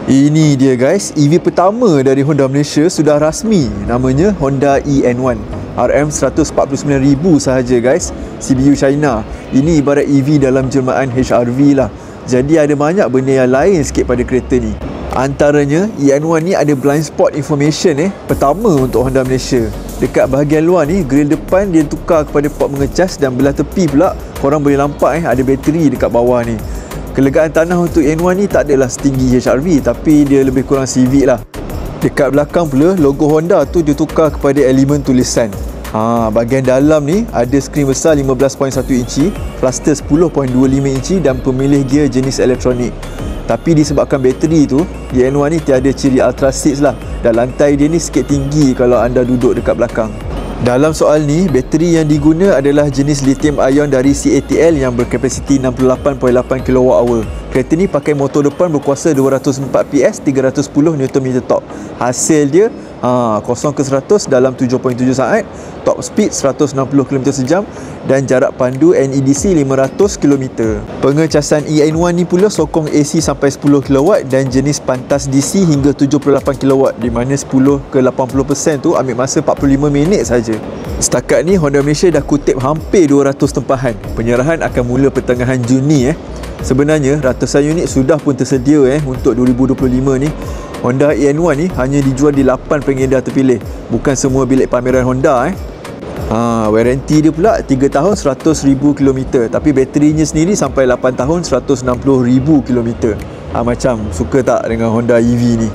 Ini dia guys, EV pertama dari Honda Malaysia sudah rasmi. Namanya Honda eN1 RM149,000 sahaja guys. CBU China. Ini ibarat EV dalam jelmaan HRV lah. Jadi ada banyak benda yang lain sikit pada kereta ni. Antaranya eN1 ni ada blind spot information pertama untuk Honda Malaysia. Dekat bahagian luar ni, grill depan dia tukar kepada port mengecas, dan belah tepi pula korang boleh nampak ada bateri dekat bawah ni. Kelegaan tanah untuk eN1 ni tak adalah setinggi HRV, tapi dia lebih kurang Civic lah. Dekat belakang pula, logo Honda tu ditukar kepada elemen tulisan. Bahagian dalam ni ada skrin besar 15.1 inci, cluster 10.25 inci dan pemilih gear jenis elektronik. Tapi disebabkan bateri tu, eN1 ni tiada ciri Ultra Seats lah, dan lantai dia ni sikit tinggi kalau anda duduk dekat belakang. Dalam soal ni, bateri yang diguna adalah jenis lithium ion dari CATL yang berkapasiti 68.8 kWh. Kereta ni pakai motor depan berkuasa 204 PS, 310 Nm torque. Hasil dia 0 ke 100 dalam 7.7 saat, top speed 160 km sejam dan jarak pandu NEDC 500 km. Pengecasan eN1 ni pula sokong AC sampai 10 kW dan jenis pantas DC hingga 78 kW, di mana 10 ke 80% tu ambil masa 45 minit saja. Setakat ni Honda Malaysia dah kutip hampir 200 tempahan. Penyerahan akan mula pertengahan Juni Sebenarnya ratusan unit sudah pun tersedia untuk 2025 ni. Honda eN1 ni hanya dijual di 8 pengedar terpilih, bukan semua bilik pameran Honda Waranti dia pula 3 tahun 100,000 km, tapi baterinya sendiri sampai 8 tahun 160,000 km. Macam suka tak dengan Honda EV ni?